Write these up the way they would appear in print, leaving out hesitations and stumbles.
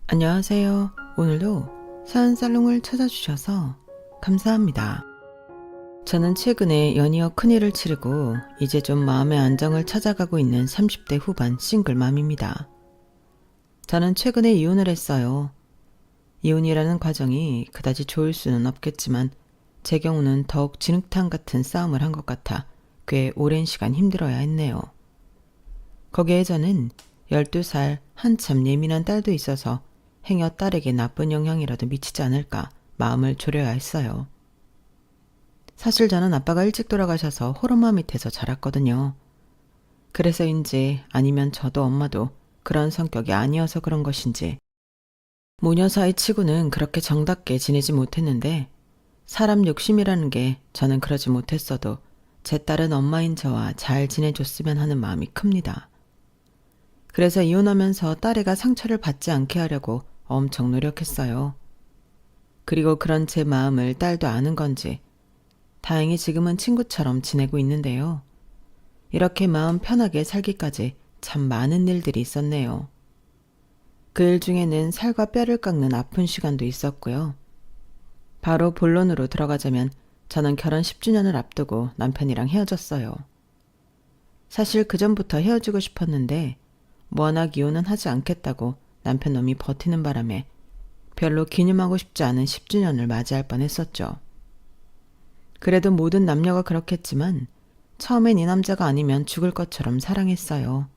안녕하세요. 오늘도 사연살롱을 찾아주셔서 감사합니다. 저는 최근에 연이어 큰일을 치르고 이제 좀 마음의 안정을 찾아가고 있는 30대 후반 싱글맘입니다. 저는 최근에 이혼을 했어요. 이혼이라는 과정이 그다지 좋을 수는 없겠지만 제 경우는 더욱 진흙탕 같은 싸움을 한 것 같아 꽤 오랜 시간 힘들어야 했네요. 거기에 저는 12살 한참 예민한 딸도 있어서 행여 딸에게 나쁜 영향이라도 미치지 않을까 마음을 졸여야 했어요. 사실 저는 아빠가 일찍 돌아가셔서 호르마 밑에서 자랐거든요. 그래서인지 아니면 저도 엄마도 그런 성격이 아니어서 그런 것인지 모녀 사이 치고는 그렇게 정답게 지내지 못했는데 사람 욕심이라는 게 저는 그러지 못했어도 제 딸은 엄마인 저와 잘 지내줬으면 하는 마음이 큽니다. 그래서 이혼하면서 딸애가 상처를 받지 않게 하려고 엄청 노력했어요. 그리고 그런 제 마음을 딸도 아는 건지 다행히 지금은 친구처럼 지내고 있는데요. 이렇게 마음 편하게 살기까지 참 많은 일들이 있었네요. 그 일 중에는 살과 뼈를 깎는 아픈 시간도 있었고요. 바로 본론으로 들어가자면 저는 결혼 10주년을 앞두고 남편이랑 헤어졌어요. 사실 그전부터 헤어지고 싶었는데 워낙 이혼은 하지 않겠다고 남편 놈이 버티는 바람에 별로 기념하고 싶지 않은 10주년을 맞이할 뻔했었죠. 그래도 모든 남녀가 그렇겠지만 처음엔 이 남자가 아니면 죽을 것처럼 사랑했어요.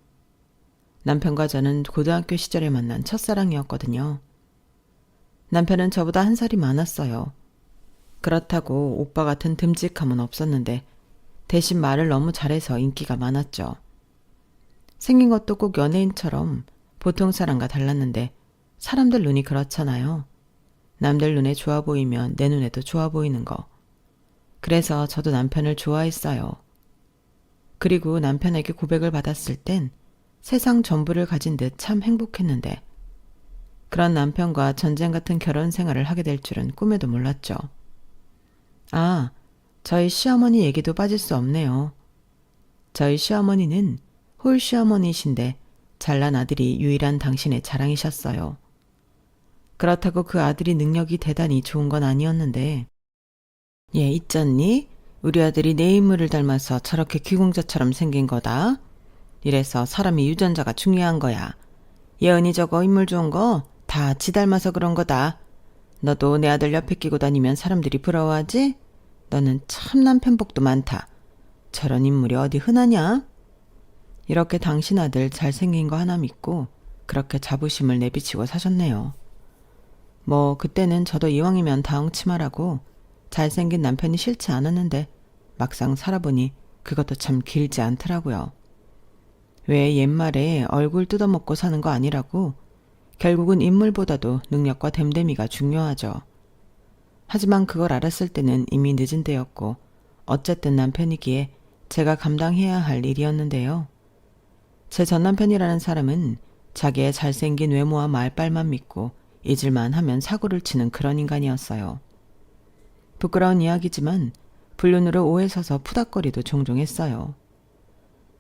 남편과 저는 고등학교 시절에 만난 첫사랑이었거든요. 남편은 저보다 한 살이 많았어요. 그렇다고 오빠 같은 듬직함은 없었는데 대신 말을 너무 잘해서 인기가 많았죠. 생긴 것도 꼭 연예인처럼 보통 사람과 달랐는데 사람들 눈이 그렇잖아요. 남들 눈에 좋아 보이면 내 눈에도 좋아 보이는 거. 그래서 저도 남편을 좋아했어요. 그리고 남편에게 고백을 받았을 땐 세상 전부를 가진 듯 참 행복했는데 그런 남편과 전쟁 같은 결혼 생활을 하게 될 줄은 꿈에도 몰랐죠. 아, 저희 시어머니 얘기도 빠질 수 없네요. 저희 시어머니는 홀 시어머니이신데 잘난 아들이 유일한 당신의 자랑이셨어요. 그렇다고 그 아들이 능력이 대단히 좋은 건 아니었는데 얘 있잖니? 우리 아들이 내 인물을 닮아서 저렇게 귀공자처럼 생긴 거다. 이래서 사람이 유전자가 중요한 거야. 예은이 저거 인물 좋은 거 다 지 닮아서 그런 거다. 너도 내 아들 옆에 끼고 다니면 사람들이 부러워하지? 너는 참 남편 복도 많다. 저런 인물이 어디 흔하냐? 이렇게 당신 아들 잘생긴 거 하나 믿고 그렇게 자부심을 내비치고 사셨네요. 뭐 그때는 저도 이왕이면 다홍치마라고 잘생긴 남편이 싫지 않았는데 막상 살아보니 그것도 참 길지 않더라고요. 왜 옛말에 얼굴 뜯어먹고 사는 거 아니라고 결국은 인물보다도 능력과 됨됨이가 중요하죠. 하지만 그걸 알았을 때는 이미 늦은 때였고 어쨌든 남편이기에 제가 감당해야 할 일이었는데요. 제 전남편이라는 사람은 자기의 잘생긴 외모와 말빨만 믿고 잊을만 하면 사고를 치는 그런 인간이었어요. 부끄러운 이야기지만 불륜으로 오해 서서 푸닥거리도 종종 했어요.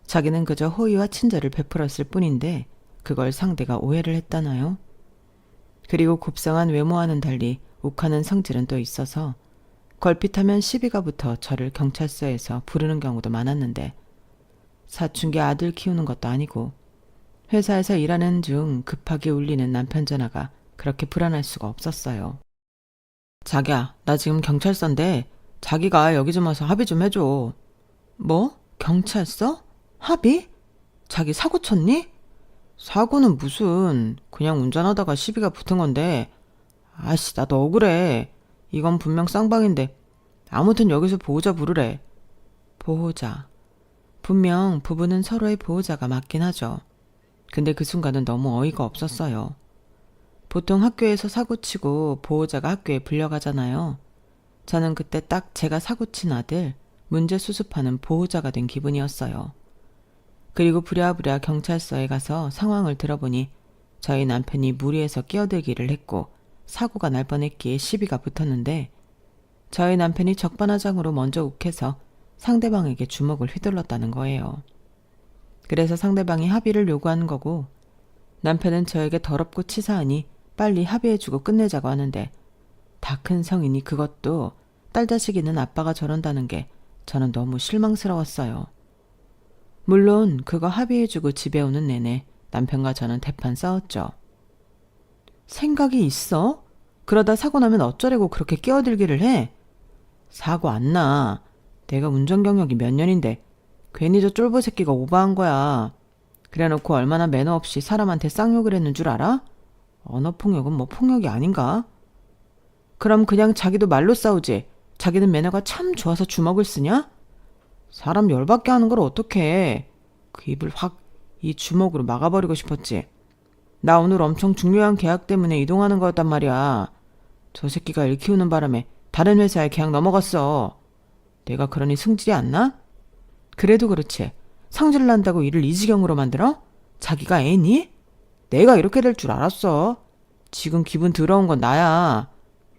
자기는 그저 호의와 친절을 베풀었을 뿐인데 그걸 상대가 오해를 했다나요? 그리고 곱상한 외모와는 달리 욱하는 성질은 또 있어서 걸핏하면 시비가 붙어 저를 경찰서에서 부르는 경우도 많았는데 사춘기 아들 키우는 것도 아니고 회사에서 일하는 중 급하게 울리는 남편 전화가 그렇게 불안할 수가 없었어요. 자기야, 나 지금 경찰서인데 자기가 여기 좀 와서 합의 좀 해줘. 뭐? 경찰서? 합의? 자기 사고 쳤니? 사고는 무슨, 그냥 운전하다가 시비가 붙은 건데. 아씨, 나도 억울해. 이건 분명 쌍방인데. 아무튼 여기서 보호자 부르래. 보호자. 분명 부부는 서로의 보호자가 맞긴 하죠. 근데 그 순간은 너무 어이가 없었어요. 보통 학교에서 사고치고 보호자가 학교에 불려가잖아요. 저는 그때 딱 제가 사고친 아들, 문제 수습하는 보호자가 된 기분이었어요. 그리고 부랴부랴 경찰서에 가서 상황을 들어보니 저희 남편이 무리해서 끼어들기를 했고 사고가 날 뻔했기에 시비가 붙었는데 저희 남편이 적반하장으로 먼저 욱해서 상대방에게 주먹을 휘둘렀다는 거예요. 그래서 상대방이 합의를 요구하는 거고 남편은 저에게 더럽고 치사하니 빨리 합의해주고 끝내자고 하는데 다 큰 성인이 그것도 딸 자식 있는 아빠가 저런다는 게 저는 너무 실망스러웠어요. 물론 그거 합의해주고 집에 오는 내내 남편과 저는 대판 싸웠죠. 생각이 있어? 그러다 사고 나면 어쩌려고 그렇게 끼어들기를 해? 사고 안 나. 내가 운전 경력이 몇 년인데 괜히 저 쫄보 새끼가 오버한 거야. 그래놓고 얼마나 매너 없이 사람한테 쌍욕을 했는 줄 알아? 언어폭력은 뭐 폭력이 아닌가? 그럼 그냥 자기도 말로 싸우지. 자기는 매너가 참 좋아서 주먹을 쓰냐? 사람 열받게 하는 걸 어떡해. 그 입을 확 이 주먹으로 막아버리고 싶었지. 나 오늘 엄청 중요한 계약 때문에 이동하는 거였단 말이야. 저 새끼가 일 키우는 바람에 다른 회사에 계약 넘어갔어. 내가 그러니 승질이 안 나? 그래도 그렇지. 성질 난다고 일을 이 지경으로 만들어? 자기가 애니? 내가 이렇게 될 줄 알았어. 지금 기분 더러운 건 나야.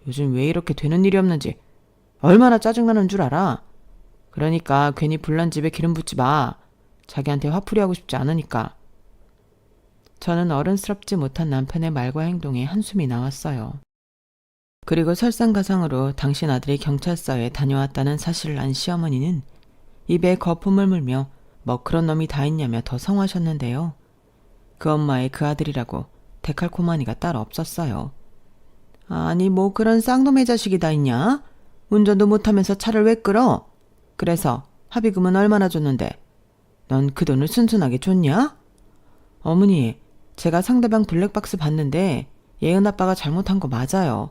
요즘 왜 이렇게 되는 일이 없는지 얼마나 짜증나는 줄 알아? 그러니까 괜히 불난 집에 기름 붓지 마. 자기한테 화풀이 하고 싶지 않으니까. 저는 어른스럽지 못한 남편의 말과 행동에 한숨이 나왔어요. 그리고 설상가상으로 당신 아들이 경찰서에 다녀왔다는 사실을 안 시어머니는 입에 거품을 물며 뭐 그런 놈이 다 있냐며 더 성하셨는데요. 그 엄마의 그 아들이라고 데칼코마니가 따로 없었어요. 아니 뭐 그런 쌍놈의 자식이 다 있냐? 운전도 못하면서 차를 왜 끌어? 그래서 합의금은 얼마나 줬는데? 넌 그 돈을 순순하게 줬냐? 어머니, 제가 상대방 블랙박스 봤는데 예은 아빠가 잘못한 거 맞아요.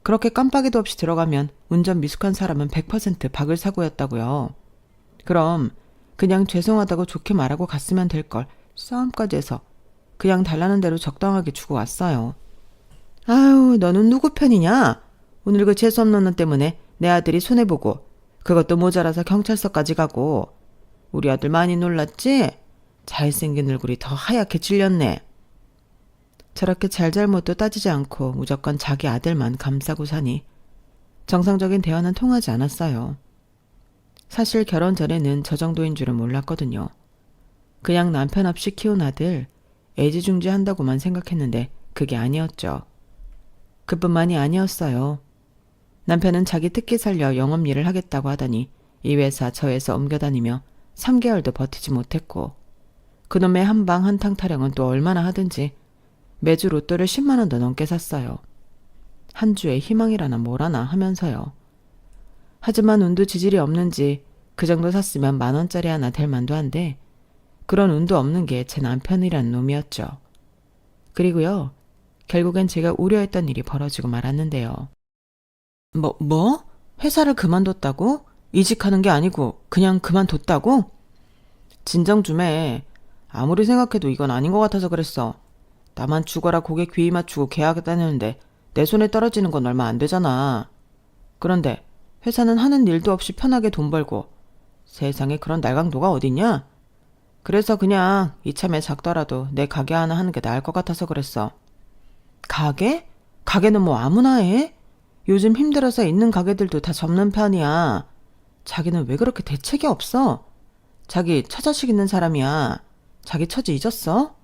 그렇게 깜빡이도 없이 들어가면 운전 미숙한 사람은 100% 박을 사고였다고요. 그럼 그냥 죄송하다고 좋게 말하고 갔으면 될걸 싸움까지 해서 그냥 달라는 대로 적당하게 주고 왔어요. 아유, 너는 누구 편이냐? 오늘 그 재수없는 놈 때문에 내 아들이 손해보고 그것도 모자라서 경찰서까지 가고. 우리 아들 많이 놀랐지? 잘생긴 얼굴이 더 하얗게 질렸네. 저렇게 잘잘못도 따지지 않고 무조건 자기 아들만 감싸고 사니 정상적인 대화는 통하지 않았어요. 사실 결혼 전에는 저 정도인 줄은 몰랐거든요. 그냥 남편 없이 키운 아들 애지중지한다고만 생각했는데 그게 아니었죠. 그뿐만이 아니었어요. 남편은 자기 특기 살려 영업일을 하겠다고 하더니 이 회사 저 회사 옮겨다니며 3개월도 버티지 못했고 그놈의 한방 한탕 타령은 또 얼마나 하든지 매주 로또를 10만 원도 넘게 샀어요. 한 주에 희망이라나 뭐라나 하면서요. 하지만 운도 지질이 없는지 그 정도 샀으면 10,000원짜리 하나 될 만도 한데 그런 운도 없는 게 제 남편이란 놈이었죠. 그리고요. 결국엔 제가 우려했던 일이 벌어지고 말았는데요. 뭐? 회사를 그만뒀다고? 이직하는 게 아니고 그냥 그만뒀다고? 진정 좀 해. 아무리 생각해도 이건 아닌 것 같아서 그랬어. 나만 죽어라 고개 귀 맞추고 계약했다는데 내 손에 떨어지는 건 얼마 안 되잖아. 그런데 회사는 하는 일도 없이 편하게 돈 벌고 세상에 그런 날강도가 어딨냐? 그래서 그냥 이참에 작더라도 내 가게 하나 하는 게 나을 것 같아서 그랬어. 가게? 가게는 뭐 아무나 해? 요즘 힘들어서 있는 가게들도 다 접는 편이야. 자기는 왜 그렇게 대책이 없어? 자기 처자식 있는 사람이야. 자기 처지 잊었어?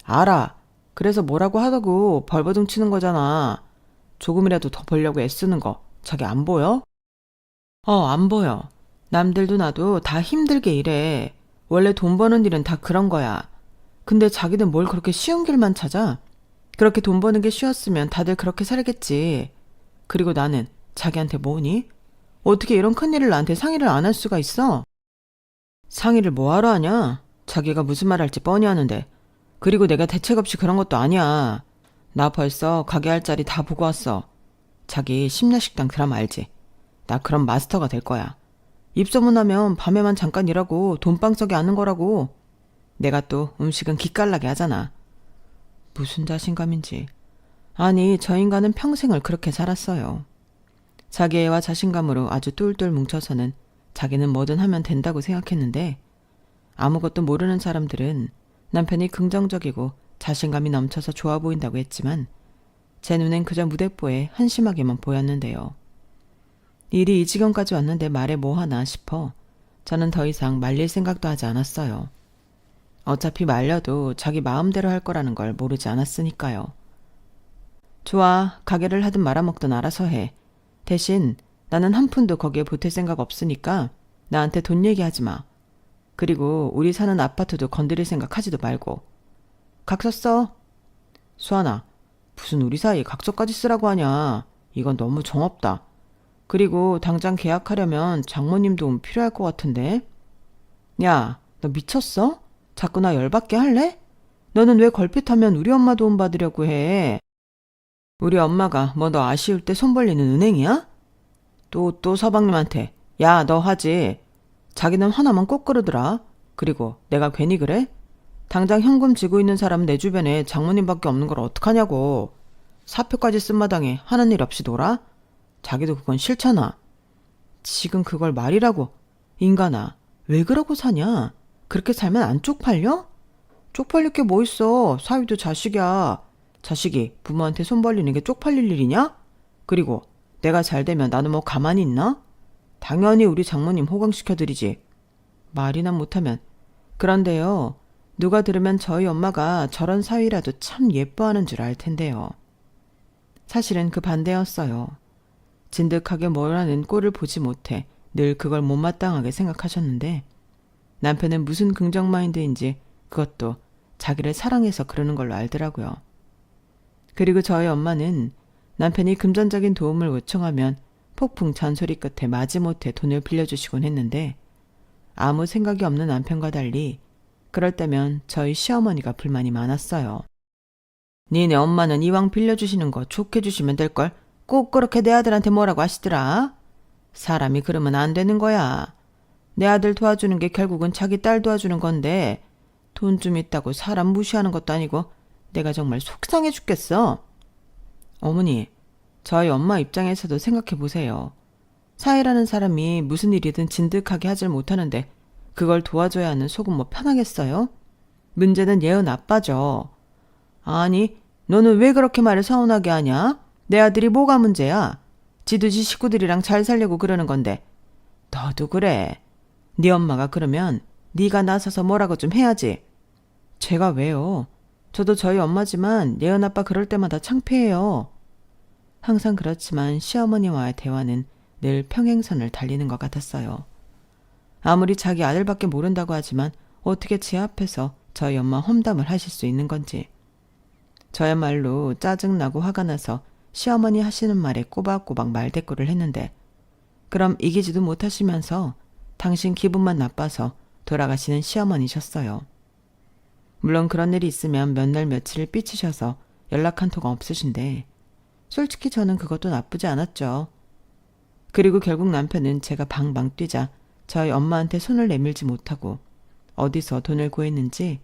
알아. 그래서 뭐라고 하다고 벌버둥 치는 거잖아. 조금이라도 더 벌려고 애쓰는 거 자기 안 보여? 안 보여. 남들도 나도 다 힘들게 일해. 원래 돈 버는 일은 다 그런 거야. 근데 자기는 뭘 그렇게 쉬운 길만 찾아? 그렇게 돈 버는 게 쉬웠으면 다들 그렇게 살겠지. 그리고 나는 자기한테 뭐니? 어떻게 이런 큰일을 나한테 상의를 안 할 수가 있어? 상의를 뭐하러 하냐? 자기가 무슨 말 할지 뻔히 아는데. 그리고 내가 대책 없이 그런 것도 아니야. 나 벌써 가게 할 자리 다 보고 왔어. 자기 심야식당 드라마 알지? 나 그럼 마스터가 될 거야. 입소문하면 밤에만 잠깐 일하고 돈방석에 앉는 거라고. 내가 또 음식은 기깔나게 하잖아. 무슨 자신감인지. 아니 저 인간은 평생을 그렇게 살았어요. 자기 애와 자신감으로 아주 똘똘 뭉쳐서는 자기는 뭐든 하면 된다고 생각했는데 아무것도 모르는 사람들은 남편이 긍정적이고 자신감이 넘쳐서 좋아 보인다고 했지만 제 눈엔 그저 무대뽀에 한심하게만 보였는데요. 일이 이 지경까지 왔는데 말해 뭐하나 싶어 저는 더 이상 말릴 생각도 하지 않았어요. 어차피 말려도 자기 마음대로 할 거라는 걸 모르지 않았으니까요. 좋아, 가게를 하든 말아먹든 알아서 해. 대신 나는 한 푼도 거기에 보탤 생각 없으니까 나한테 돈 얘기하지 마. 그리고 우리 사는 아파트도 건드릴 생각 하지도 말고. 각서 써. 수아나, 무슨 우리 사이에 각서까지 쓰라고 하냐. 이건 너무 정없다. 그리고 당장 계약하려면 장모님 도움 필요할 것 같은데. 야, 너 미쳤어? 자꾸 나 열받게 할래? 너는 왜 걸핏하면 우리 엄마 도움 받으려고 해? 우리 엄마가 뭐 너 아쉬울 때 손 벌리는 은행이야? 또 서방님한테 야, 너 하지. 자기는 화나면 꼭 그러더라. 그리고 내가 괜히 그래? 당장 현금 쥐고 있는 사람 내 주변에 장모님밖에 없는 걸 어떡하냐고. 사표까지 쓴 마당에 하는 일 없이 놀아? 자기도 그건 싫잖아. 지금 그걸 말이라고. 인간아, 왜 그러고 사냐? 그렇게 살면 안 쪽팔려? 쪽팔릴 게 뭐 있어. 사위도 자식이야. 자식이 부모한테 손 벌리는 게 쪽팔릴 일이냐? 그리고 내가 잘 되면 나는 뭐 가만히 있나? 당연히 우리 장모님 호강시켜드리지. 말이나 못하면. 그런데요, 누가 들으면 저희 엄마가 저런 사위라도 참 예뻐하는 줄 알 텐데요. 사실은 그 반대였어요. 진득하게 뭐라는 꼴을 보지 못해 늘 그걸 못마땅하게 생각하셨는데 남편은 무슨 긍정 마인드인지 그것도 자기를 사랑해서 그러는 걸로 알더라고요. 그리고 저희 엄마는 남편이 금전적인 도움을 요청하면 폭풍 잔소리 끝에 마지못해 돈을 빌려주시곤 했는데 아무 생각이 없는 남편과 달리 그럴 때면 저희 시어머니가 불만이 많았어요. 니네 엄마는 이왕 빌려주시는 거 좋게 주시면 될걸. 꼭 그렇게 내 아들한테 뭐라고 하시더라. 사람이 그러면 안 되는 거야. 내 아들 도와주는 게 결국은 자기 딸 도와주는 건데 돈 좀 있다고 사람 무시하는 것도 아니고 내가 정말 속상해 죽겠어. 어머니, 저희 엄마 입장에서도 생각해 보세요. 사위라는 사람이 무슨 일이든 진득하게 하질 못하는데 그걸 도와줘야 하는 속은 뭐 편하겠어요? 문제는 얘은 아빠죠. 아니, 너는 왜 그렇게 말을 서운하게 하냐? 내 아들이 뭐가 문제야? 지도 지 식구들이랑 잘 살려고 그러는 건데. 너도 그래. 네 엄마가 그러면 네가 나서서 뭐라고 좀 해야지. 제가 왜요? 저도 저희 엄마지만 예은 아빠 그럴 때마다 창피해요. 항상 그렇지만 시어머니와의 대화는 늘 평행선을 달리는 것 같았어요. 아무리 자기 아들밖에 모른다고 하지만 어떻게 제 앞에서 저희 엄마 험담을 하실 수 있는 건지. 저야말로 짜증나고 화가 나서 시어머니 하시는 말에 꼬박꼬박 말대꾸를 했는데 그럼 이기지도 못하시면서 당신 기분만 나빠서 돌아가시는 시어머니셨어요. 물론 그런 일이 있으면 몇 날 며칠을 삐치셔서 연락 한 통가 없으신데 솔직히 저는 그것도 나쁘지 않았죠. 그리고 결국 남편은 제가 방방 뛰자 저희 엄마한테 손을 내밀지 못하고 어디서 돈을 구했는지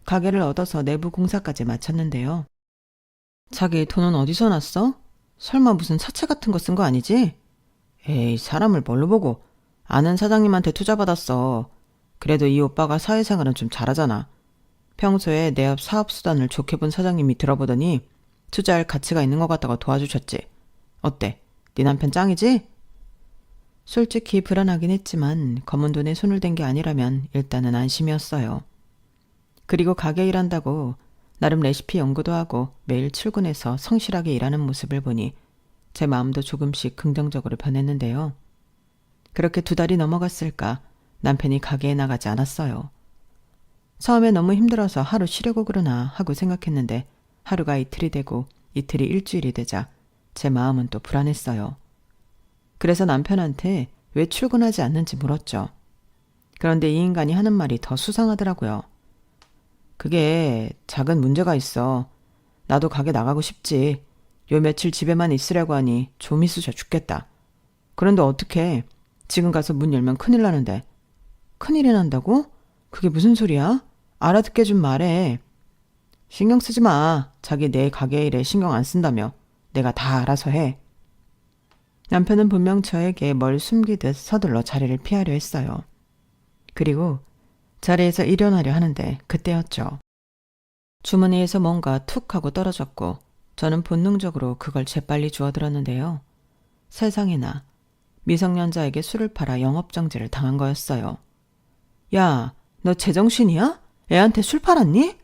가게를 얻어서 내부 공사까지 마쳤는데요. 자기 돈은 어디서 났어? 설마 무슨 사채 같은 거 쓴 거 아니지? 에이, 사람을 뭘로 보고. 아는 사장님한테 투자받았어. 그래도 이 오빠가 사회생활은 좀 잘하잖아. 평소에 내 옆 사업수단을 좋게 본 사장님이 들어보더니 투자할 가치가 있는 것 같다고 도와주셨지. 어때? 네 남편 짱이지? 솔직히 불안하긴 했지만 검은 돈에 손을 댄 게 아니라면 일단은 안심이었어요. 그리고 가게 일한다고 나름 레시피 연구도 하고 매일 출근해서 성실하게 일하는 모습을 보니 제 마음도 조금씩 긍정적으로 변했는데요. 그렇게 2달이 넘어갔을까 남편이 가게에 나가지 않았어요. 처음에 너무 힘들어서 하루 쉬려고 그러나 하고 생각했는데 하루가 이틀이 되고 이틀이 일주일이 되자 제 마음은 또 불안했어요. 그래서 남편한테 왜 출근하지 않는지 물었죠. 그런데 이 인간이 하는 말이 더 수상하더라고요. 그게 작은 문제가 있어. 나도 가게 나가고 싶지. 요 며칠 집에만 있으려고 하니 좀 있으셔 죽겠다. 그런데 어떡해. 지금 가서 문 열면 큰일 나는데. 큰일이 난다고? 그게 무슨 소리야? 알아듣게 좀 말해. 신경 쓰지 마. 자기 내 가게 일에 신경 안 쓴다며. 내가 다 알아서 해. 남편은 분명 저에게 뭘 숨기듯 서둘러 자리를 피하려 했어요. 그리고 자리에서 일어나려 하는데 그때였죠. 주머니에서 뭔가 툭 하고 떨어졌고 저는 본능적으로 그걸 재빨리 주워들었는데요. 세상에나 미성년자에게 술을 팔아 영업정지를 당한 거였어요. 야, 너 제정신이야? 애한테 술 팔았니?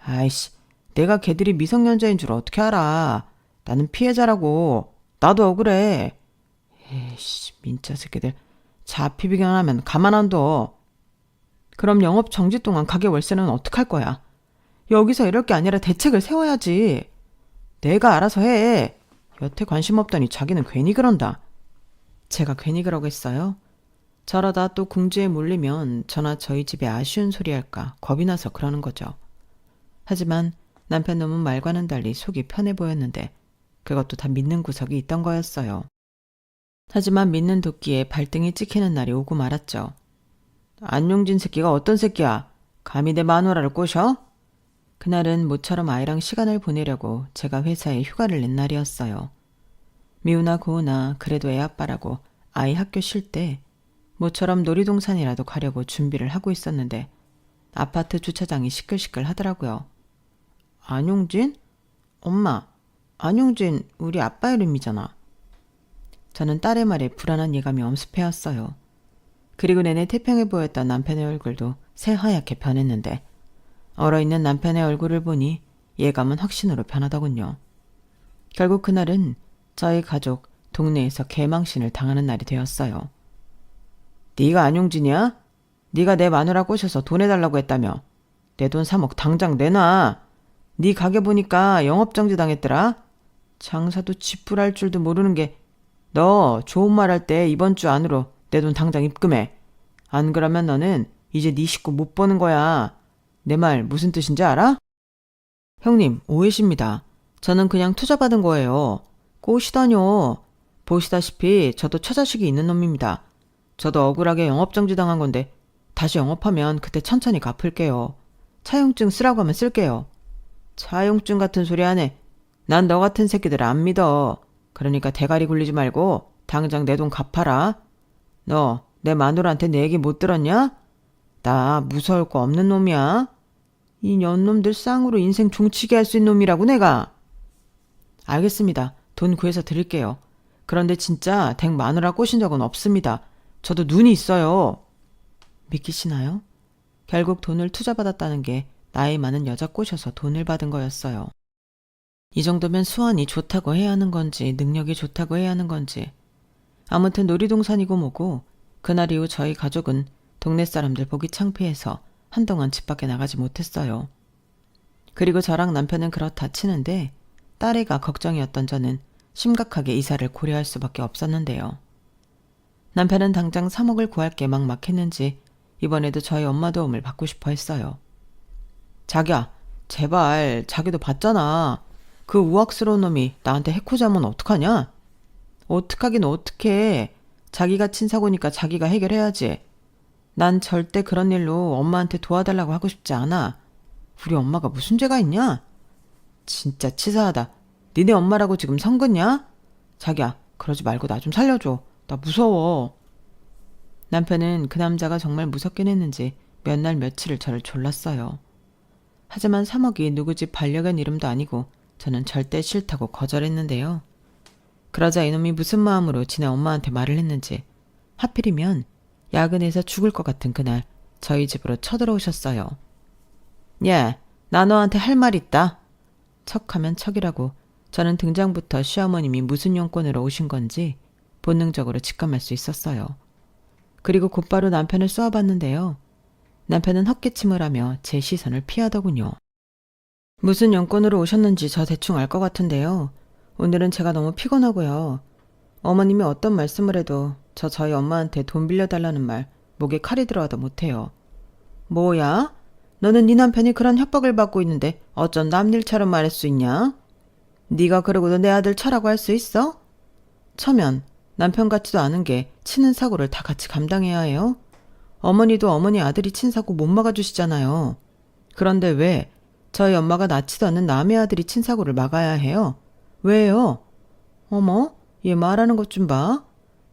아이씨, 내가 걔들이 미성년자인 줄 어떻게 알아. 나는 피해자라고. 나도 억울해. 에이씨, 민짜 새끼들. 자피비견하면 가만 안 둬. 그럼 영업 정지 동안 가게 월세는 어떡할 거야? 여기서 이럴 게 아니라 대책을 세워야지. 내가 알아서 해. 여태 관심 없더니 자기는 괜히 그런다. 제가 괜히 그러겠어요? 저러다 또 궁지에 몰리면 저나 저희 집에 아쉬운 소리 할까 겁이 나서 그러는 거죠. 하지만 남편 놈은 말과는 달리 속이 편해 보였는데 그것도 다 믿는 구석이 있던 거였어요. 하지만 믿는 도끼에 발등이 찍히는 날이 오고 말았죠. 안용진 새끼가 어떤 새끼야? 감히 내 마누라를 꼬셔? 그날은 모처럼 아이랑 시간을 보내려고 제가 회사에 휴가를 낸 날이었어요. 미우나 고우나 그래도 애 아빠라고 아이 학교 쉴 때 모처럼 놀이동산이라도 가려고 준비를 하고 있었는데 아파트 주차장이 시끌시끌 하더라고요. 안용진? 엄마, 안용진 우리 아빠 이름이잖아. 저는 딸의 말에 불안한 예감이 엄습해왔어요. 그리고 내내 태평해 보였던 남편의 얼굴도 새하얗게 변했는데 얼어있는 남편의 얼굴을 보니 예감은 확신으로 변하더군요. 결국 그날은 저희 가족 동네에서 개망신을 당하는 날이 되었어요. 네가 안용진이야? 네가 내 마누라 꼬셔서 돈 해달라고 했다며. 내 돈 3억 당장 내놔. 네 가게 보니까 영업정지 당했더라. 장사도 지푸랄 줄도 모르는 게 너 좋은 말 할 때 이번 주 안으로 내 돈 당장 입금해. 안 그러면 너는 이제 네 식구 못 보는 거야. 내 말 무슨 뜻인지 알아? 형님, 오해십니다. 저는 그냥 투자받은 거예요. 꼬시다뇨. 보시다시피 저도 처자식이 있는 놈입니다. 저도 억울하게 영업정지 당한 건데 다시 영업하면 그때 천천히 갚을게요. 차용증 쓰라고 하면 쓸게요. 차용증 같은 소리 안 해. 난 너 같은 새끼들 안 믿어. 그러니까 대가리 굴리지 말고 당장 내 돈 갚아라. 너 내 마누라한테 내 얘기 못 들었냐? 나 무서울 거 없는 놈이야. 이 년놈들 쌍으로 인생 종치게 할 수 있는 놈이라고 내가. 알겠습니다. 돈 구해서 드릴게요. 그런데 진짜 댁 마누라 꼬신 적은 없습니다. 저도 눈이 있어요. 믿기시나요? 결국 돈을 투자받았다는 게 나이 많은 여자 꼬셔서 돈을 받은 거였어요. 이 정도면 수완이 좋다고 해야 하는 건지 능력이 좋다고 해야 하는 건지 아무튼 놀이동산이고 뭐고 그날 이후 저희 가족은 동네 사람들 보기 창피해서 한동안 집 밖에 나가지 못했어요. 그리고 저랑 남편은 그렇다 치는데 딸애가 걱정이었던 저는 심각하게 이사를 고려할 수밖에 없었는데요. 남편은 당장 3억을 구할 게 막막했는지 이번에도 저희 엄마 도움을 받고 싶어 했어요. 자기야, 제발 자기도 봤잖아. 그 우악스러운 놈이 나한테 해코지하면 어떡하냐? 어떡하긴 어떡해. 자기가 친 사고니까 자기가 해결해야지. 난 절대 그런 일로 엄마한테 도와달라고 하고 싶지 않아. 우리 엄마가 무슨 죄가 있냐? 진짜 치사하다. 니네 엄마라고 지금 성긋냐? 자기야, 그러지 말고 나 좀 살려줘. 나 무서워. 남편은 그 남자가 정말 무섭긴 했는지 몇 날 며칠을 저를 졸랐어요. 하지만 3억이 누구 집 반려견 이름도 아니고 저는 절대 싫다고 거절했는데요. 그러자 이놈이 무슨 마음으로 지네 엄마한테 말을 했는지 하필이면 야근해서 죽을 것 같은 그날 저희 집으로 쳐들어오셨어요. 야, 나 너한테 할 말 있다. 척하면 척이라고 저는 등장부터 시어머님이 무슨 용건으로 오신 건지 본능적으로 직감할 수 있었어요. 그리고 곧바로 남편을 쏘아봤는데요. 남편은 헛기침을 하며 제 시선을 피하더군요. 무슨 용건으로 오셨는지 저 대충 알 것 같은데요. 오늘은 제가 너무 피곤하고요. 어머님이 어떤 말씀을 해도 저희 엄마한테 돈 빌려달라는 말 목에 칼이 들어와도 못해요. 뭐야? 너는 네 남편이 그런 협박을 받고 있는데 어쩐 남일처럼 말할 수 있냐? 네가 그러고도 내 아들 쳐라고 할 수 있어? 처면 남편 같지도 않은 게 치는 사고를 다 같이 감당해야 해요? 어머니도 어머니 아들이 친 사고 못 막아주시잖아요. 그런데 왜 저희 엄마가 낳지도 않는 남의 아들이 친 사고를 막아야 해요? 왜요? 어머, 얘 말하는 것 좀 봐.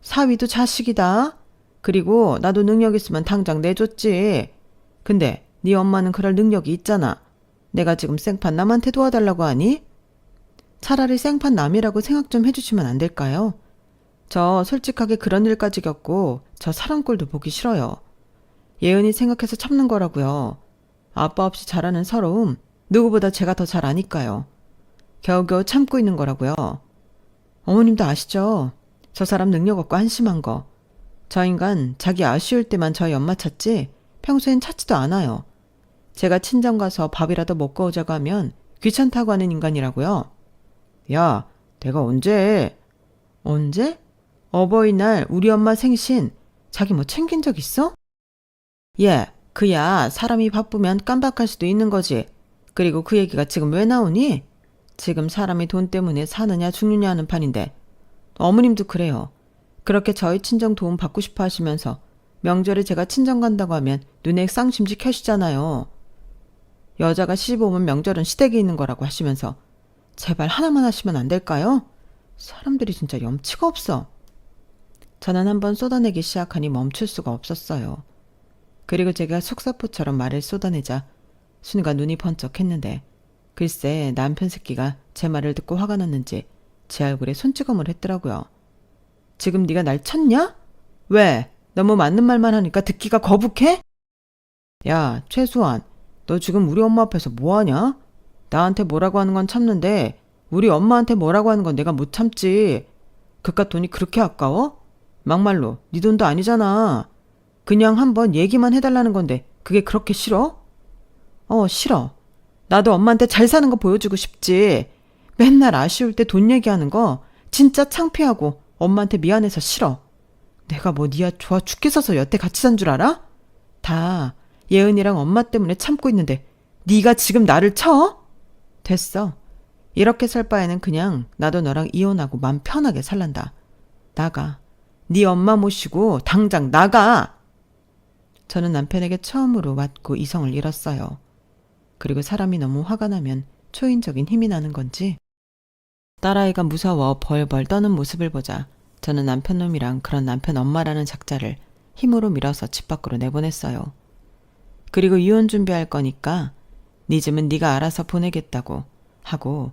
사위도 자식이다. 그리고 나도 능력 있으면 당장 내줬지. 근데 네 엄마는 그럴 능력이 있잖아. 내가 지금 생판 남한테 도와달라고 하니? 차라리 생판 남이라고 생각 좀 해주시면 안 될까요? 저 솔직하게 그런 일까지 겪고 저 사람 꼴도 보기 싫어요. 예은이 생각해서 참는 거라고요. 아빠 없이 자라는 서러움 누구보다 제가 더 잘 아니까요. 겨우겨우 참고 있는 거라고요. 어머님도 아시죠? 저 사람 능력 없고 한심한 거. 저 인간 자기 아쉬울 때만 저희 엄마 찾지 평소엔 찾지도 않아요. 제가 친정 가서 밥이라도 먹고 오자고 하면 귀찮다고 하는 인간이라고요. 야, 내가 언제? 언제? 어버이날 우리 엄마 생신 자기 뭐 챙긴 적 있어? 예, 그야 사람이 바쁘면 깜빡할 수도 있는 거지. 그리고 그 얘기가 지금 왜 나오니? 지금 사람이 돈 때문에 사느냐 죽느냐 하는 판인데. 어머님도 그래요. 그렇게 저희 친정 도움 받고 싶어 하시면서 명절에 제가 친정 간다고 하면 눈에 쌍심지 켜시잖아요. 여자가 시집 오면 명절은 시댁에 있는 거라고 하시면서 제발 하나만 하시면 안 될까요? 사람들이 진짜 염치가 없어. 저는 한번 쏟아내기 시작하니 멈출 수가 없었어요. 그리고 제가 속사포처럼 말을 쏟아내자 순간 눈이 번쩍했는데 글쎄 남편 새끼가 제 말을 듣고 화가 났는지 제 얼굴에 손찌검을 했더라고요. 지금 네가 날 쳤냐? 왜? 너무 맞는 말만 하니까 듣기가 거북해? 야, 최수환, 너 지금 우리 엄마 앞에서 뭐하냐? 나한테 뭐라고 하는 건 참는데 우리 엄마한테 뭐라고 하는 건 내가 못 참지. 그깟 돈이 그렇게 아까워? 막말로 네 돈도 아니잖아. 그냥 한번 얘기만 해달라는 건데 그게 그렇게 싫어? 싫어. 나도 엄마한테 잘 사는 거 보여주고 싶지. 맨날 아쉬울 때 돈 얘기하는 거 진짜 창피하고 엄마한테 미안해서 싫어. 내가 뭐 니야 좋아 죽겠어서 여태 같이 산 줄 알아? 다 예은이랑 엄마 때문에 참고 있는데 네가 지금 나를 쳐? 됐어. 이렇게 살 바에는 그냥 나도 너랑 이혼하고 맘 편하게 살란다. 나가. 네 엄마 모시고 당장 나가. 저는 남편에게 처음으로 맞고 이성을 잃었어요. 그리고 사람이 너무 화가 나면 초인적인 힘이 나는 건지 딸아이가 무서워 벌벌 떠는 모습을 보자 저는 남편 놈이랑 그런 남편 엄마라는 작자를 힘으로 밀어서 집 밖으로 내보냈어요. 그리고 이혼 준비할 거니까 네 집은 네가 알아서 보내겠다고 하고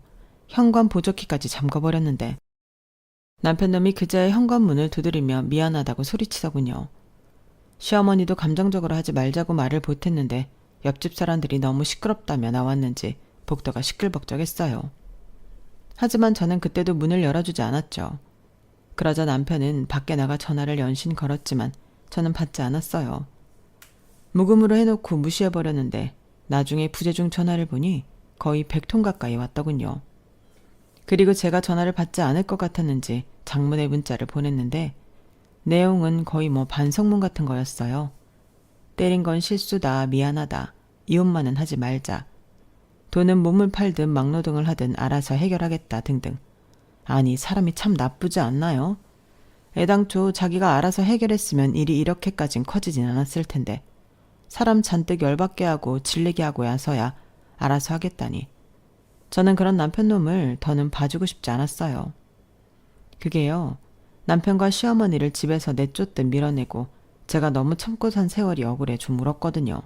현관 보조키까지 잠궈버렸는데 남편 놈이 그제야 현관문을 두드리며 미안하다고 소리치더군요. 시어머니도 감정적으로 하지 말자고 말을 보탰는데 옆집 사람들이 너무 시끄럽다며 나왔는지 복도가 시끌벅적했어요. 하지만 저는 그때도 문을 열어주지 않았죠. 그러자 남편은 밖에 나가 전화를 연신 걸었지만 저는 받지 않았어요. 무음으로 해놓고 무시해버렸는데 나중에 부재중 전화를 보니 거의 100통 가까이 왔더군요. 그리고 제가 전화를 받지 않을 것 같았는지 장문의 문자를 보냈는데 내용은 거의 뭐 반성문 같은 거였어요. 때린 건 실수다, 미안하다, 이혼만은 하지 말자, 돈은 몸을 팔든 막노동을 하든 알아서 해결하겠다 등등. 아니 사람이 참 나쁘지 않나요? 애당초 자기가 알아서 해결했으면 일이 이렇게까진 커지진 않았을 텐데 사람 잔뜩 열받게 하고 질리게 하고 야서야 알아서 하겠다니. 저는 그런 남편놈을 더는 봐주고 싶지 않았어요. 그게요. 남편과 시어머니를 집에서 내쫓듯 밀어내고 제가 너무 참고 산 세월이 억울해 좀 울었거든요.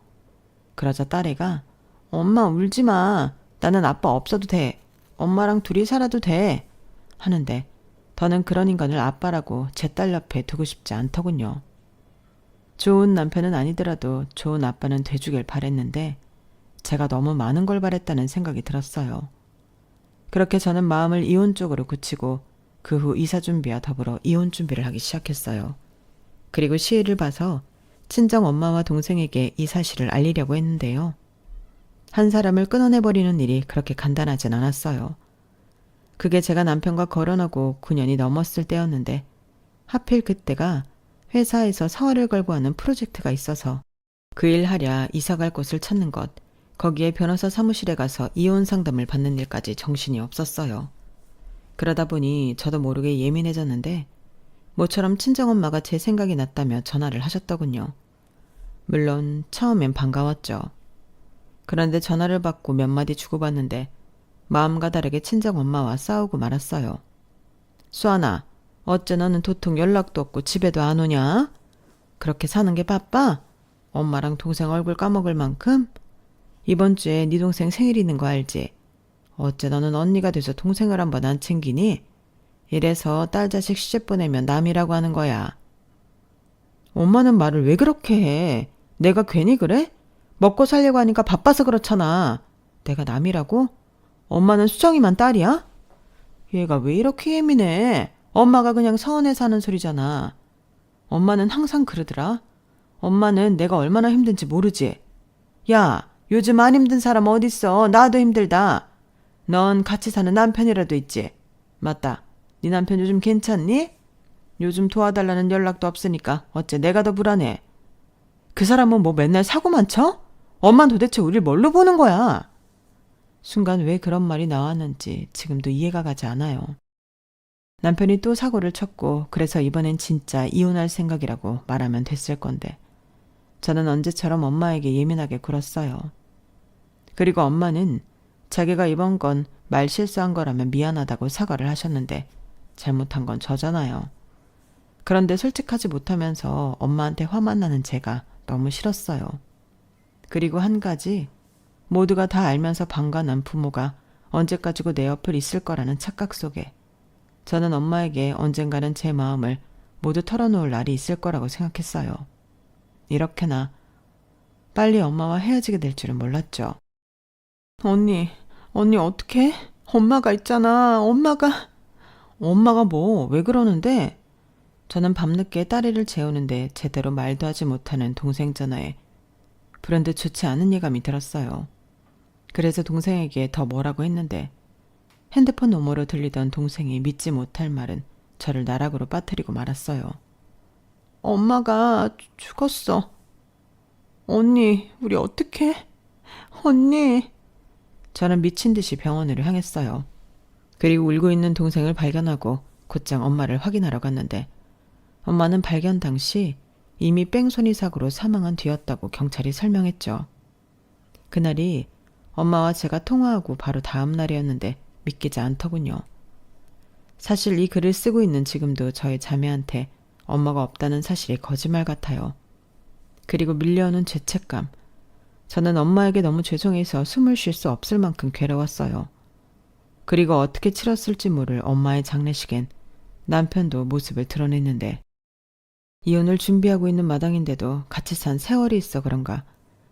그러자 딸애가 엄마 울지 마. 나는 아빠 없어도 돼. 엄마랑 둘이 살아도 돼. 하는데 더는 그런 인간을 아빠라고 제 딸 옆에 두고 싶지 않더군요. 좋은 남편은 아니더라도 좋은 아빠는 돼주길 바랬는데 제가 너무 많은 걸 바랬다는 생각이 들었어요. 그렇게 저는 마음을 이혼 쪽으로 굳히고 그 후 이사 준비와 더불어 이혼 준비를 하기 시작했어요. 그리고 시일을 봐서 친정 엄마와 동생에게 이 사실을 알리려고 했는데요. 한 사람을 끊어내버리는 일이 그렇게 간단하진 않았어요. 그게 제가 남편과 결혼하고 9년이 넘었을 때였는데 하필 그때가 회사에서 사활을 걸고 하는 프로젝트가 있어서 그 일 하랴 이사갈 곳을 찾는 것, 거기에 변호사 사무실에 가서 이혼 상담을 받는 일까지 정신이 없었어요. 그러다 보니 저도 모르게 예민해졌는데 모처럼 친정엄마가 제 생각이 났다며 전화를 하셨더군요. 물론 처음엔 반가웠죠. 그런데 전화를 받고 몇 마디 주고받는데 마음과 다르게 친정엄마와 싸우고 말았어요. 수아나, 어째 너는 도통 연락도 없고 집에도 안 오냐? 그렇게 사는 게 바빠? 엄마랑 동생 얼굴 까먹을 만큼? 이번 주에 네 동생 생일 있는 거 알지? 어째 너는 언니가 돼서 동생을 한번 안 챙기니? 이래서 딸 자식 시집 보내면 남이라고 하는 거야. 엄마는 말을 왜 그렇게 해? 내가 괜히 그래? 먹고 살려고 하니까 바빠서 그렇잖아. 내가 남이라고? 엄마는 수정이만 딸이야? 얘가 왜 이렇게 예민해? 엄마가 그냥 서운해서 하는 소리잖아. 엄마는 항상 그러더라. 엄마는 내가 얼마나 힘든지 모르지. 야, 요즘 안 힘든 사람 어딨어. 나도 힘들다. 넌 같이 사는 남편이라도 있지. 맞다. 네 남편 요즘 괜찮니? 요즘 도와달라는 연락도 없으니까 어째 내가 더 불안해. 그 사람은 뭐 맨날 사고만 쳐? 엄마는 도대체 우릴 뭘로 보는 거야? 순간 왜 그런 말이 나왔는지 지금도 이해가 가지 않아요. 남편이 또 사고를 쳤고 그래서 이번엔 진짜 이혼할 생각이라고 말하면 됐을 건데 저는 언제처럼 엄마에게 예민하게 굴었어요. 그리고 엄마는 자기가 이번 건 말 실수한 거라면 미안하다고 사과를 하셨는데 잘못한 건 저잖아요. 그런데 솔직하지 못하면서 엄마한테 화만 나는 제가 너무 싫었어요. 그리고 한 가지, 모두가 다 알면서 방관한 부모가 언제까지고 내 옆을 있을 거라는 착각 속에 저는 엄마에게 언젠가는 제 마음을 모두 털어놓을 날이 있을 거라고 생각했어요. 이렇게나 빨리 엄마와 헤어지게 될 줄은 몰랐죠. 언니 어떡해? 엄마가 있잖아. 엄마가 뭐, 왜 그러는데? 저는 밤늦게 딸애를 재우는데 제대로 말도 하지 못하는 동생 전화에 불현듯 좋지 않은 예감이 들었어요. 그래서 동생에게 더 뭐라고 했는데 핸드폰 너머로 들리던 동생이 믿지 못할 말은 저를 나락으로 빠뜨리고 말았어요. 엄마가 죽었어. 언니, 우리 어떡해? 언니. 저는 미친 듯이 병원으로 향했어요. 그리고 울고 있는 동생을 발견하고 곧장 엄마를 확인하러 갔는데 엄마는 발견 당시 이미 뺑소니 사고로 사망한 뒤였다고 경찰이 설명했죠. 그날이 엄마와 제가 통화하고 바로 다음 날이었는데 믿기지 않더군요. 사실 이 글을 쓰고 있는 지금도 저희 자매한테 엄마가 없다는 사실이 거짓말 같아요. 그리고 밀려오는 죄책감. 저는 엄마에게 너무 죄송해서 숨을 쉴 수 없을 만큼 괴로웠어요. 그리고 어떻게 치렀을지 모를 엄마의 장례식엔 남편도 모습을 드러냈는데 이혼을 준비하고 있는 마당인데도 같이 산 세월이 있어 그런가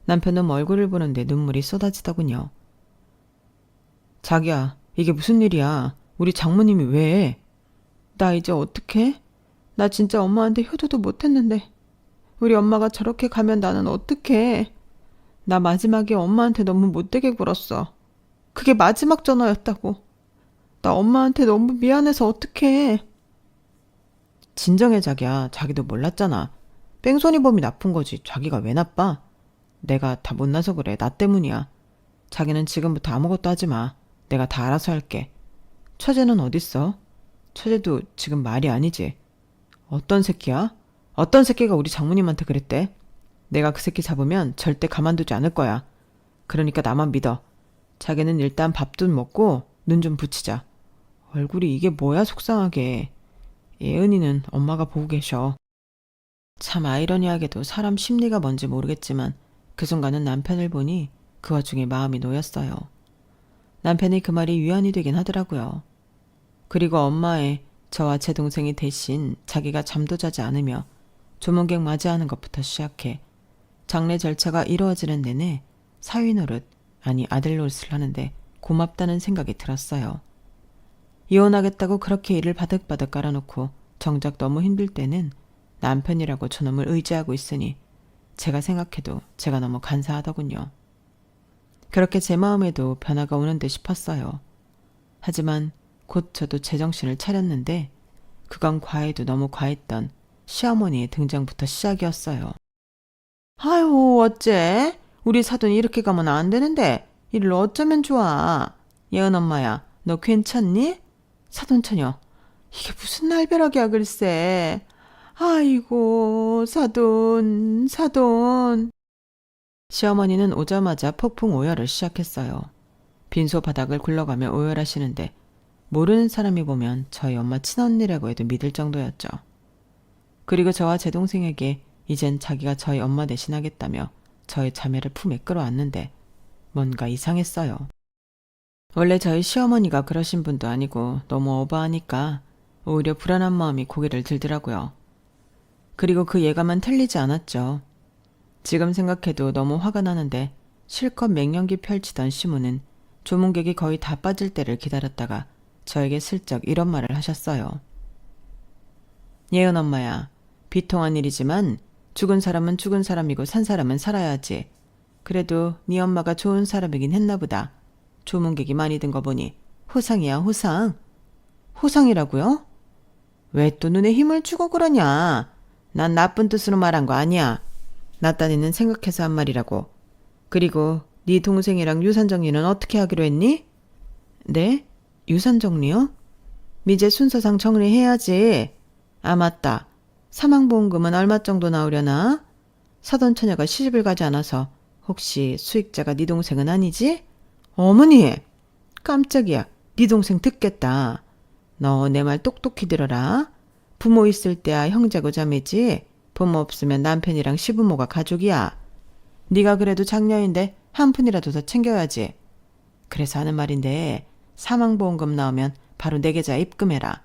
남편은 얼굴을 보는데 눈물이 쏟아지더군요. 자기야, 이게 무슨 일이야? 우리 장모님이 왜? 나 이제 어떡해? 나 진짜 엄마한테 효도도 못했는데 우리 엄마가 저렇게 가면 나는 어떡해? 나 마지막에 엄마한테 너무 못되게 굴었어. 그게 마지막 전화였다고. 나 엄마한테 너무 미안해서 어떡해. 진정해 자기야. 자기도 몰랐잖아. 뺑소니범이 나쁜 거지. 자기가 왜 나빠? 내가 다 못나서 그래. 나 때문이야. 자기는 지금부터 아무것도 하지 마. 내가 다 알아서 할게. 처제는 어딨어? 처제도 지금 말이 아니지. 어떤 새끼야? 어떤 새끼가 우리 장모님한테 그랬대? 내가 그 새끼 잡으면 절대 가만두지 않을 거야. 그러니까 나만 믿어. 자기는 일단 밥 좀 먹고 눈 좀 붙이자. 얼굴이 이게 뭐야 속상하게. 예은이는 엄마가 보고 계셔. 참 아이러니하게도 사람 심리가 뭔지 모르겠지만 그 순간은 남편을 보니 그 와중에 마음이 놓였어요. 남편이 그 말이 위안이 되긴 하더라고요. 그리고 엄마의 저와 제 동생이 대신 자기가 잠도 자지 않으며 조문객 맞이하는 것부터 시작해 장례 절차가 이루어지는 내내 사위 노릇, 아니 아들 노릇을 하는데 고맙다는 생각이 들었어요. 이혼하겠다고 그렇게 일을 바득바득 깔아놓고 정작 너무 힘들 때는 남편이라고 저놈을 의지하고 있으니 제가 생각해도 제가 너무 간사하더군요. 그렇게 제 마음에도 변화가 오는 듯 싶었어요. 하지만 곧 저도 제정신을 차렸는데 그건 과해도 너무 과했던 시어머니의 등장부터 시작이었어요. 아유 어째? 우리 사돈이 이렇게 가면 안 되는데 이를 어쩌면 좋아. 예은 엄마야 너 괜찮니? 사돈처녀 이게 무슨 날벼락이야 글쎄. 아이고 사돈. 시어머니는 오자마자 폭풍 오열을 시작했어요. 빈소 바닥을 굴러가며 오열하시는데 모르는 사람이 보면 저희 엄마 친언니라고 해도 믿을 정도였죠. 그리고 저와 제 동생에게 이젠 자기가 저희 엄마 대신하겠다며 저희 자매를 품에 끌어안는데 뭔가 이상했어요. 원래 저희 시어머니가 그러신 분도 아니고 너무 오버하니까 오히려 불안한 마음이 고개를 들더라고요. 그리고 그 예감은 틀리지 않았죠. 지금 생각해도 너무 화가 나는데 실컷 맹연기 펼치던 시무는 조문객이 거의 다 빠질 때를 기다렸다가 저에게 슬쩍 이런 말을 하셨어요. 예은 엄마야, 비통한 일이지만 죽은 사람은 죽은 사람이고 산 사람은 살아야지. 그래도 네 엄마가 좋은 사람이긴 했나 보다. 조문객이 많이 든 거 보니 호상이야, 호상. 호상이라고요? 왜 또 눈에 힘을 주고 그러냐? 난 나쁜 뜻으로 말한 거 아니야. 나 따니는 생각해서 한 말이라고. 그리고 네 동생이랑 유산 정리는 어떻게 하기로 했니? 네? 유산 정리요? 이제 순서상 정리해야지. 아, 맞다. 사망보험금은 얼마 정도 나오려나? 사돈 처녀가 시집을 가지 않아서 혹시 수익자가 네 동생은 아니지? 어머니! 깜짝이야. 네 동생 듣겠다. 너 내 말 똑똑히 들어라. 부모 있을 때야 형제고 자매지. 부모 없으면 남편이랑 시부모가 가족이야. 네가 그래도 장녀인데 한 푼이라도 더 챙겨야지. 그래서 하는 말인데 사망보험금 나오면 바로 내 계좌에 입금해라.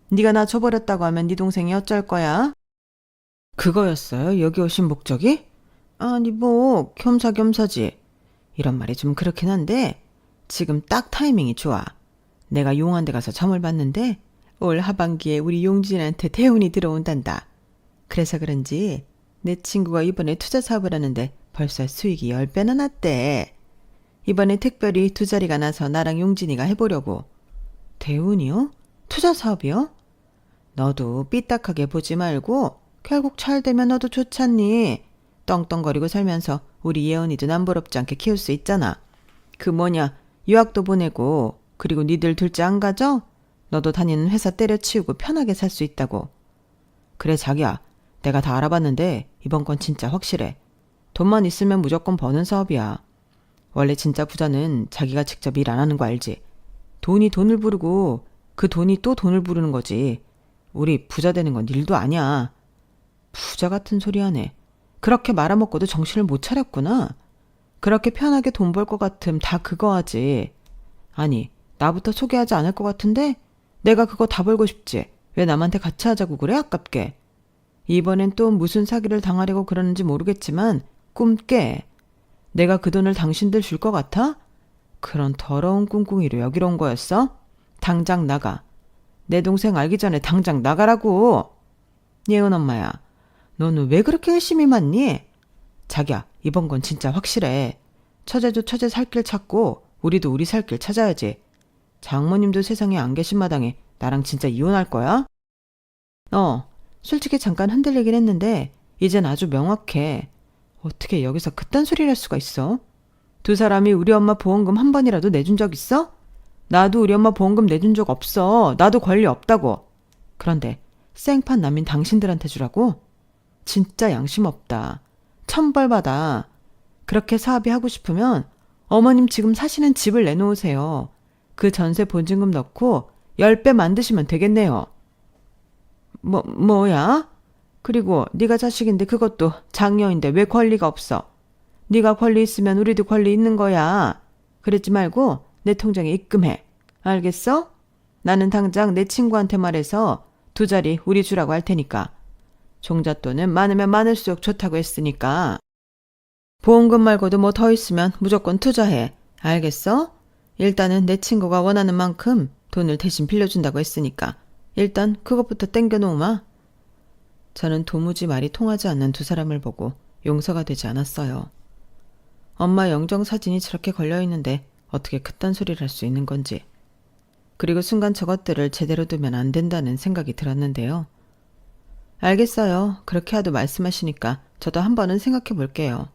네가 나 줘버렸다고 하면 네 동생이 어쩔 거야? 그거였어요? 여기 오신 목적이? 아니 뭐 겸사겸사지. 이런 말이 좀 그렇긴 한데 지금 딱 타이밍이 좋아. 내가 용한데 가서 점을 봤는데 올 하반기에 우리 용진한테 대운이 들어온단다. 그래서 그런지 내 친구가 이번에 투자 사업을 하는데 벌써 수익이 10배나 났대. 이번에 특별히 두 자리가 나서 나랑 용진이가 해보려고. 대운이요? 투자 사업이요? 너도 삐딱하게 보지 말고 결국 잘 되면 너도 좋잖니. 떵떵거리고 살면서 우리 예언이도 남부럽지 않게 키울 수 있잖아. 그 뭐냐, 유학도 보내고 그리고 니들 둘째 안 가져? 너도 다니는 회사 때려치우고 편하게 살 수 있다고. 그래 자기야, 내가 다 알아봤는데 이번 건 진짜 확실해. 돈만 있으면 무조건 버는 사업이야. 원래 진짜 부자는 자기가 직접 일 안 하는 거 알지? 돈이 돈을 부르고 그 돈이 또 돈을 부르는 거지. 우리 부자 되는 건 일도 아니야. 부자 같은 소리 하네. 그렇게 말아먹고도 정신을 못 차렸구나. 그렇게 편하게 돈 벌 것 같음 다 그거 하지. 아니, 나부터 소개하지 않을 것 같은데 내가 그거 다 벌고 싶지. 왜 남한테 같이 하자고 그래, 아깝게. 이번엔 또 무슨 사기를 당하려고 그러는지 모르겠지만 꿈 깨. 내가 그 돈을 당신들 줄 것 같아? 그런 더러운 꿍꿍이로 여기로 온 거였어? 당장 나가. 내 동생 알기 전에 당장 나가라고. 예은 엄마야, 너는 왜 그렇게 열심히 맞니? 자기야, 이번 건 진짜 확실해. 처제도 처제 살 길 찾고 우리도 우리 살 길 찾아야지. 장모님도 세상에 안 계신 마당에 나랑 진짜 이혼할 거야? 솔직히 잠깐 흔들리긴 했는데 이젠 아주 명확해. 어떻게 여기서 그딴 소리를 할 수가 있어? 두 사람이 우리 엄마 보험금 한 번이라도 내준 적 있어? 나도 우리 엄마 보험금 내준 적 없어. 나도 권리 없다고. 그런데 생판 남인 당신들한테 주라고? 진짜 양심 없다. 천벌받아. 그렇게 사업이 하고 싶으면 어머님 지금 사시는 집을 내놓으세요. 그 전세 보증금 넣고 10배 만드시면 되겠네요. 뭐야? 그리고 네가 자식인데 그것도 장녀인데 왜 권리가 없어? 네가 권리 있으면 우리도 권리 있는 거야. 그러지 말고 내 통장에 입금해. 알겠어? 나는 당장 내 친구한테 말해서 두 자리 우리 주라고 할 테니까. 종잣돈은 많으면 많을수록 좋다고 했으니까. 보험금 말고도 뭐 더 있으면 무조건 투자해. 알겠어? 일단은 내 친구가 원하는 만큼 돈을 대신 빌려준다고 했으니까 일단 그것부터 땡겨놓으마. 저는 도무지 말이 통하지 않는 두 사람을 보고 용서가 되지 않았어요. 엄마 영정사진이 저렇게 걸려있는데 어떻게 그딴 소리를 할 수 있는 건지. 그리고 순간 저것들을 제대로 두면 안 된다는 생각이 들었는데요. 알겠어요. 그렇게 하도 말씀하시니까 저도 한 번은 생각해 볼게요.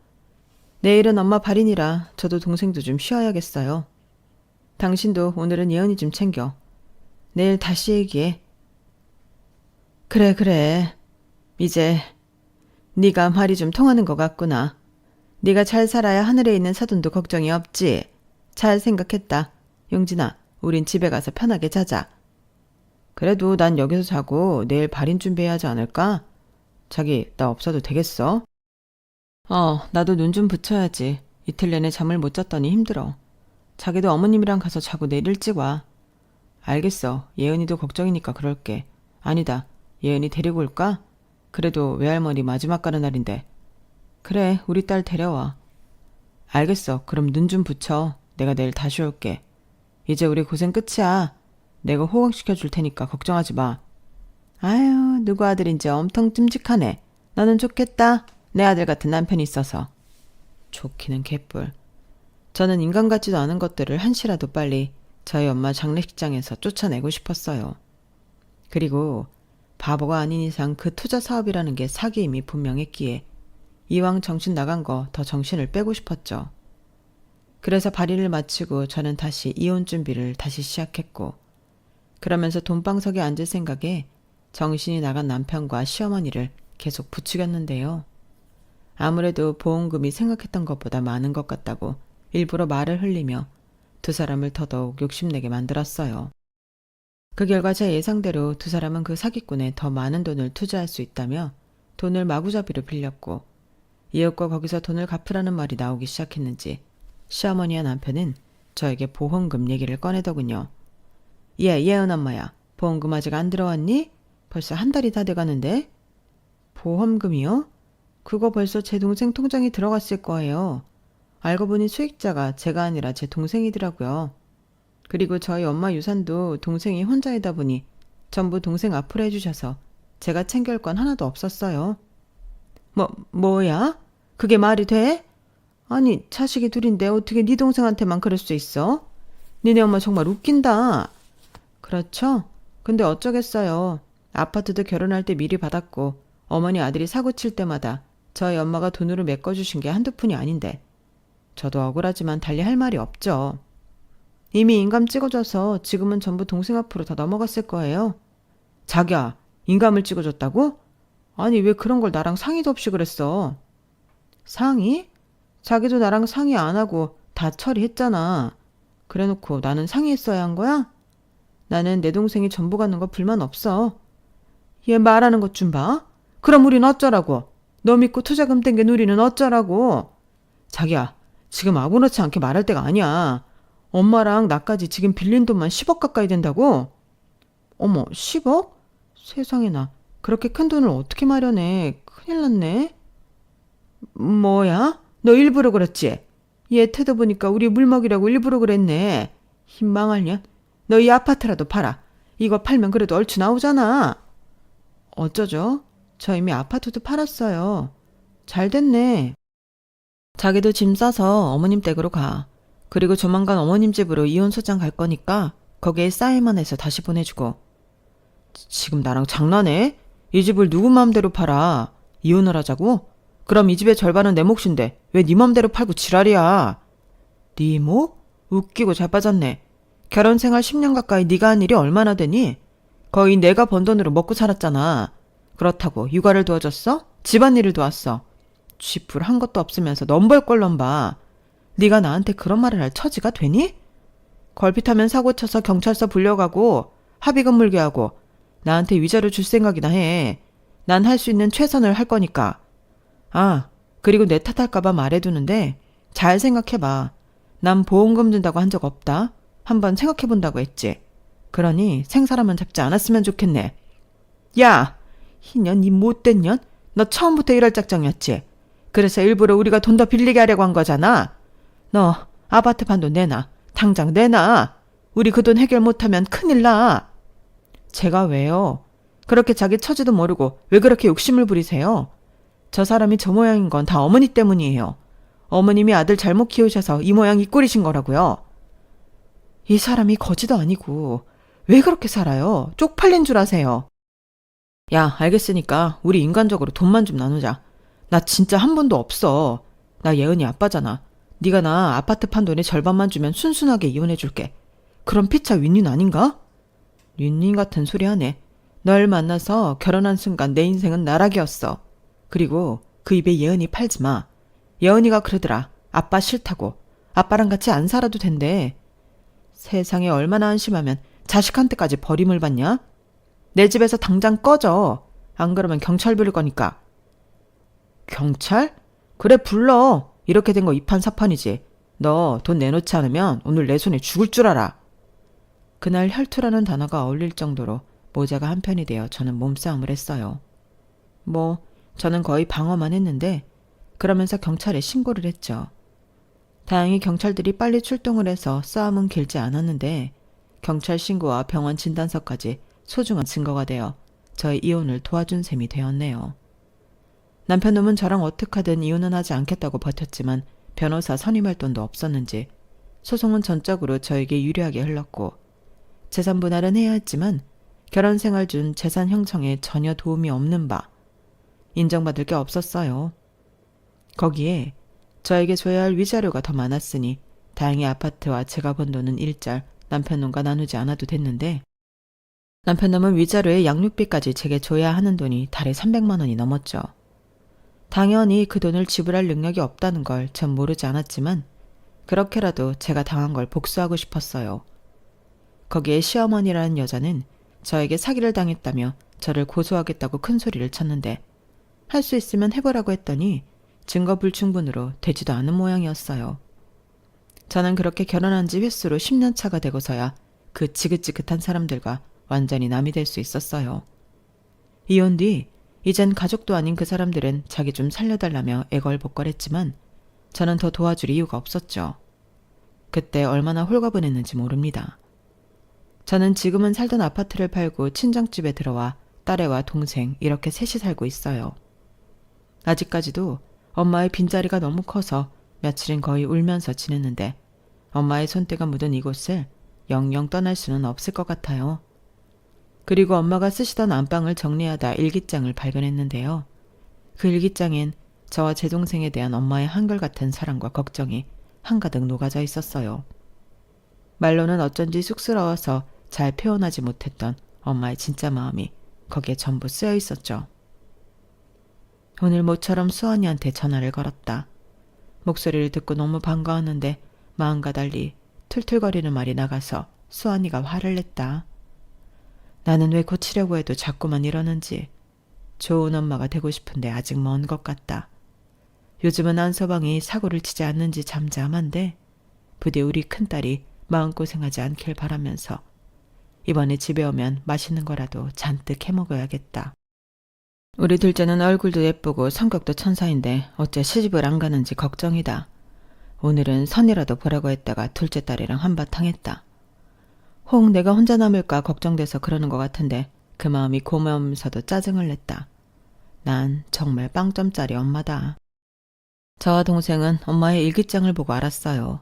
내일은 엄마 발인이라 저도 동생도 좀 쉬어야겠어요. 당신도 오늘은 예은이 좀 챙겨. 내일 다시 얘기해. 그래. 이제 네가 말이 좀 통하는 것 같구나. 네가 잘 살아야 하늘에 있는 사돈도 걱정이 없지. 잘 생각했다. 용진아, 우린 집에 가서 편하게 자자. 그래도 난 여기서 자고 내일 발인 준비해야 하지 않을까? 자기, 나 없어도 되겠어? 나도 눈 좀 붙여야지. 이틀 내내 잠을 못 잤더니 힘들어. 자기도 어머님이랑 가서 자고 내일 일찍 와. 알겠어. 예은이도 걱정이니까 그럴게. 아니다. 예은이 데리고 올까? 그래도 외할머니 마지막 가는 날인데. 그래, 우리 딸 데려와. 알겠어. 그럼 눈 좀 붙여. 내가 내일 다시 올게. 이제 우리 고생 끝이야. 내가 호강시켜 줄 테니까 걱정하지 마. 아유, 누구 아들인지 엄청 듬직하네. 너는 좋겠다. 내 아들 같은 남편이 있어서. 좋기는 개뿔. 저는 인간 같지도 않은 것들을 한시라도 빨리 저희 엄마 장례식장에서 쫓아내고 싶었어요. 그리고 바보가 아닌 이상 그 투자 사업이라는 게 사기임이 분명했기에 이왕 정신 나간 거 더 정신을 빼고 싶었죠. 그래서 발의를 마치고 저는 다시 이혼 준비를 다시 시작했고, 그러면서 돈방석에 앉을 생각에 정신이 나간 남편과 시어머니를 계속 부추겼는데요. 아무래도 보험금이 생각했던 것보다 많은 것 같다고 일부러 말을 흘리며 두 사람을 더더욱 욕심내게 만들었어요. 그 결과 제 예상대로 두 사람은 그 사기꾼에 더 많은 돈을 투자할 수 있다며 돈을 마구잡이로 빌렸고, 이웃과 거기서 돈을 갚으라는 말이 나오기 시작했는지 시어머니와 남편은 저에게 보험금 얘기를 꺼내더군요. 예은 엄마야, 보험금 아직 안 들어왔니? 벌써 한 달이 다 돼가는데. 보험금이요? 그거 벌써 제 동생 통장에 들어갔을 거예요. 알고 보니 수익자가 제가 아니라 제 동생이더라고요. 그리고 저희 엄마 유산도 동생이 혼자이다 보니 전부 동생 앞으로 해주셔서 제가 챙길 건 하나도 없었어요. 뭐야? 그게 말이 돼? 아니, 자식이 둘인데 어떻게 네 동생한테만 그럴 수 있어? 니네 엄마 정말 웃긴다. 그렇죠? 근데 어쩌겠어요. 아파트도 결혼할 때 미리 받았고 어머니 아들이 사고 칠 때마다 저희 엄마가 돈으로 메꿔주신 게 한두 푼이 아닌데 저도 억울하지만 달리 할 말이 없죠. 이미 인감 찍어줘서 지금은 전부 동생 앞으로 다 넘어갔을 거예요. 자기야, 인감을 찍어줬다고? 아니, 왜 그런 걸 나랑 상의도 없이 그랬어? 상의? 자기도 나랑 상의 안 하고 다 처리했잖아. 그래놓고 나는 상의했어야 한 거야? 나는 내 동생이 전부 가는 거 불만 없어. 얘 말하는 것 좀 봐. 그럼 우린 어쩌라고? 너 믿고 투자금 땡긴 우리는 어쩌라고? 자기야, 지금 아무렇지 않게 말할 때가 아니야. 엄마랑 나까지 지금 빌린 돈만 10억 가까이 된다고? 어머, 10억? 세상에나, 그렇게 큰 돈을 어떻게 마련해. 큰일 났네. 뭐야? 너 일부러 그랬지? 얘 태도 보니까 우리 물먹이라고 일부러 그랬네. 힘망할 년. 너 이 아파트라도 팔아. 이거 팔면 그래도 얼추 나오잖아. 어쩌죠? 저 이미 아파트도 팔았어요. 잘 됐네. 자기도 짐 싸서 어머님 댁으로 가. 그리고 조만간 어머님 집으로 이혼소장 갈 거니까 거기에 사인만 해서 다시 보내주고. 지금 나랑 장난해? 이 집을 누구 마음대로 팔아? 이혼을 하자고? 그럼 이 집의 절반은 내 몫인데 왜 네 맘대로 팔고 지랄이야? 네 몫? 웃기고 잘 빠졌네. 결혼 생활 10년 가까이 네가 한 일이 얼마나 되니? 거의 내가 번 돈으로 먹고 살았잖아. 그렇다고 육아를 도와줬어? 집안일을 도왔어. 쥐뿔 한 것도 없으면서 넘벌 넘봐. 네가 나한테 그런 말을 할 처지가 되니? 걸핏하면 사고쳐서 경찰서 불려가고 합의금 물게 하고 나한테 위자료 줄 생각이나 해. 난 할 수 있는 최선을 할 거니까. 아, 그리고 내 탓할까봐 말해두는데 잘 생각해봐. 난 보험금 든다고 한 적 없다. 한번 생각해본다고 했지. 그러니 생사람은 잡지 않았으면 좋겠네. 야! 희년, 이 못된 년? 너 처음부터 이럴 작정이었지? 그래서 일부러 우리가 돈 더 빌리게 하려고 한 거잖아. 너 아파트 판 돈 내놔. 당장 내놔. 우리 그 돈 해결 못하면 큰일 나. 제가 왜요? 그렇게 자기 처지도 모르고 왜 그렇게 욕심을 부리세요? 저 사람이 저 모양인 건 다 어머니 때문이에요. 어머님이 아들 잘못 키우셔서 이 모양 이 꼴이신 거라고요. 이 사람이 거지도 아니고 왜 그렇게 살아요? 쪽팔린 줄 아세요? 야, 알겠으니까 우리 인간적으로 돈만 좀 나누자. 나 진짜 한 번도 없어. 나 예은이 아빠잖아. 네가 나 아파트 판 돈의 절반만 주면 순순하게 이혼해줄게. 그럼 피차 윈윈 아닌가? 윈윈 같은 소리 하네. 널 만나서 결혼한 순간 내 인생은 나락이었어. 그리고 그 입에 예은이 팔지 마. 예은이가 그러더라. 아빠 싫다고. 아빠랑 같이 안 살아도 된대. 세상에 얼마나 한심하면 자식한테까지 버림을 받냐? 내 집에서 당장 꺼져. 안 그러면 경찰 부를 거니까. 경찰? 그래, 불러. 이렇게 된 거 이판사판이지. 너 돈 내놓지 않으면 오늘 내 손에 죽을 줄 알아. 그날 혈투라는 단어가 어울릴 정도로 모자가 한편이 되어 저는 몸싸움을 했어요. 저는 거의 방어만 했는데 그러면서 경찰에 신고를 했죠. 다행히 경찰들이 빨리 출동을 해서 싸움은 길지 않았는데 경찰 신고와 병원 진단서까지 소중한 증거가 되어 저의 이혼을 도와준 셈이 되었네요. 남편놈은 저랑 어떡하든 이혼은 하지 않겠다고 버텼지만 변호사 선임할 돈도 없었는지 소송은 전적으로 저에게 유리하게 흘렀고 재산 분할은 해야 했지만 결혼 생활 중 재산 형성에 전혀 도움이 없는 바 인정받을 게 없었어요. 거기에 저에게 줘야 할 위자료가 더 많았으니 다행히 아파트와 제가 번 돈은 일절 남편놈과 나누지 않아도 됐는데 남편놈은 위자료에 양육비까지 제게 줘야 하는 돈이 달에 300만 원이 넘었죠. 당연히 그 돈을 지불할 능력이 없다는 걸 전 모르지 않았지만 그렇게라도 제가 당한 걸 복수하고 싶었어요. 거기에 시어머니라는 여자는 저에게 사기를 당했다며 저를 고소하겠다고 큰 소리를 쳤는데 할 수 있으면 해보라고 했더니 증거 불충분으로 되지도 않은 모양이었어요. 저는 그렇게 결혼한 지 횟수로 10년 차가 되고서야 그 지긋지긋한 사람들과 완전히 남이 될 수 있었어요. 이혼 뒤 이젠 가족도 아닌 그 사람들은 자기 좀 살려달라며 애걸복걸했지만 저는 더 도와줄 이유가 없었죠. 그때 얼마나 홀가분했는지 모릅니다. 저는 지금은 살던 아파트를 팔고 친정집에 들어와 딸애와 동생 이렇게 셋이 살고 있어요. 아직까지도 엄마의 빈자리가 너무 커서 며칠은 거의 울면서 지냈는데 엄마의 손때가 묻은 이곳을 영영 떠날 수는 없을 것 같아요. 그리고 엄마가 쓰시던 안방을 정리하다 일기장을 발견했는데요. 그 일기장엔 저와 제 동생에 대한 엄마의 한결같은 사랑과 걱정이 한가득 녹아져 있었어요. 말로는 어쩐지 쑥스러워서 잘 표현하지 못했던 엄마의 진짜 마음이 거기에 전부 쓰여 있었죠. 오늘 모처럼 수언니한테 전화를 걸었다. 목소리를 듣고 너무 반가웠는데 마음과 달리 툴툴거리는 말이 나가서 수언니가 화를 냈다. 나는 왜 고치려고 해도 자꾸만 이러는지. 좋은 엄마가 되고 싶은데 아직 먼 것 같다. 요즘은 안서방이 사고를 치지 않는지 잠잠한데 부디 우리 큰딸이 마음고생하지 않길 바라면서 이번에 집에 오면 맛있는 거라도 잔뜩 해먹어야겠다. 우리 둘째는 얼굴도 예쁘고 성격도 천사인데 어째 시집을 안 가는지 걱정이다. 오늘은 선이라도 보라고 했다가 둘째 딸이랑 한바탕 했다. 혹 내가 혼자 남을까 걱정돼서 그러는 것 같은데 그 마음이 고마우면서도 짜증을 냈다. 난 정말 빵점짜리 엄마다. 저와 동생은 엄마의 일기장을 보고 알았어요.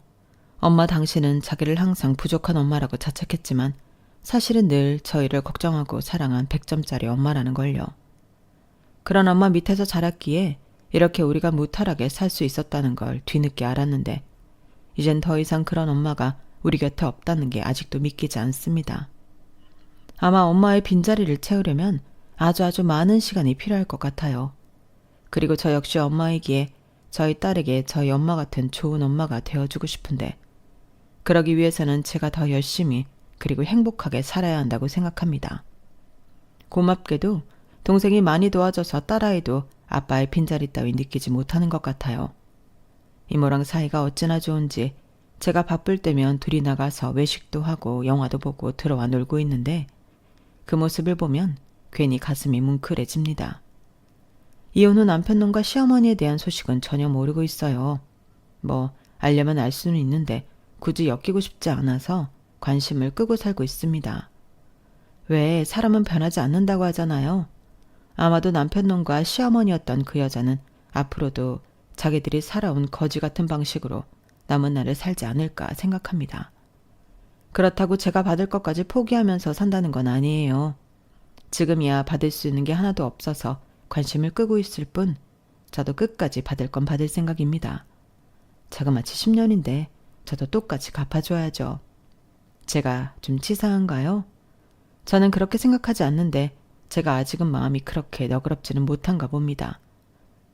엄마 당신은 자기를 항상 부족한 엄마라고 자책했지만 사실은 늘 저희를 걱정하고 사랑한 100점짜리 엄마라는 걸요. 그런 엄마 밑에서 자랐기에 이렇게 우리가 무탈하게 살 수 있었다는 걸 뒤늦게 알았는데 이젠 더 이상 그런 엄마가 우리 곁에 없다는 게 아직도 믿기지 않습니다. 아마 엄마의 빈자리를 채우려면 아주 많은 시간이 필요할 것 같아요. 그리고 저 역시 엄마이기에 저희 딸에게 저희 엄마 같은 좋은 엄마가 되어주고 싶은데 그러기 위해서는 제가 더 열심히 그리고 행복하게 살아야 한다고 생각합니다. 고맙게도 동생이 많이 도와줘서 딸아이도 아빠의 빈자리 따위 느끼지 못하는 것 같아요. 이모랑 사이가 어찌나 좋은지 제가 바쁠 때면 둘이 나가서 외식도 하고 영화도 보고 들어와 놀고 있는데 그 모습을 보면 괜히 가슴이 뭉클해집니다. 이혼 후 남편놈과 시어머니에 대한 소식은 전혀 모르고 있어요. 뭐 알려면 알 수는 있는데 굳이 엮이고 싶지 않아서 관심을 끄고 살고 있습니다. 왜 사람은 변하지 않는다고 하잖아요. 아마도 남편놈과 시어머니였던 그 여자는 앞으로도 자기들이 살아온 거지 같은 방식으로 남은 날을 살지 않을까 생각합니다. 그렇다고 제가 받을 것까지 포기하면서 산다는 건 아니에요. 지금이야 받을 수 있는 게 하나도 없어서 관심을 끄고 있을 뿐 저도 끝까지 받을 건 받을 생각입니다. 자그마치 10년인데 저도 똑같이 갚아줘야죠. 제가 좀 치사한가요? 저는 그렇게 생각하지 않는데 제가 아직은 마음이 그렇게 너그럽지는 못한가 봅니다.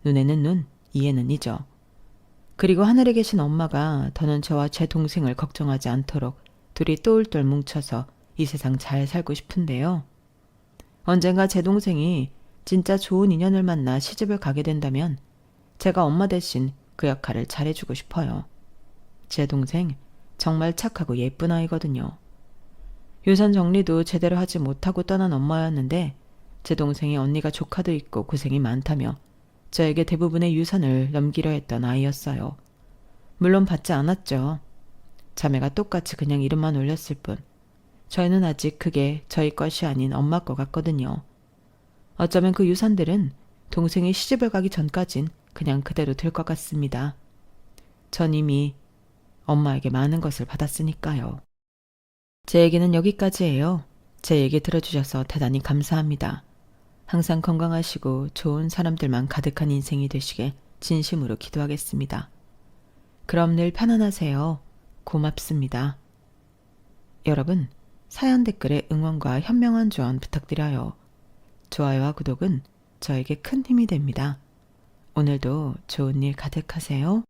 눈에는 눈, 이에는 이죠. 그리고 하늘에 계신 엄마가 더는 저와 제 동생을 걱정하지 않도록 둘이 똘똘 뭉쳐서 이 세상 잘 살고 싶은데요. 언젠가 제 동생이 진짜 좋은 인연을 만나 시집을 가게 된다면 제가 엄마 대신 그 역할을 잘해주고 싶어요. 제 동생 정말 착하고 예쁜 아이거든요. 유산 정리도 제대로 하지 못하고 떠난 엄마였는데 제 동생이 언니가 조카도 있고 고생이 많다며 저에게 대부분의 유산을 넘기려 했던 아이였어요. 물론 받지 않았죠. 자매가 똑같이 그냥 이름만 올렸을 뿐. 저희는 아직 그게 저희 것이 아닌 엄마 거 같거든요. 어쩌면 그 유산들은 동생이 시집을 가기 전까진 그냥 그대로 될 것 같습니다. 전 이미 엄마에게 많은 것을 받았으니까요. 제 얘기는 여기까지예요. 제 얘기 들어주셔서 대단히 감사합니다. 항상 건강하시고 좋은 사람들만 가득한 인생이 되시게 진심으로 기도하겠습니다. 그럼 늘 편안하세요. 고맙습니다. 여러분, 사연 댓글에 응원과 현명한 조언 부탁드려요. 좋아요와 구독은 저에게 큰 힘이 됩니다. 오늘도 좋은 일 가득하세요.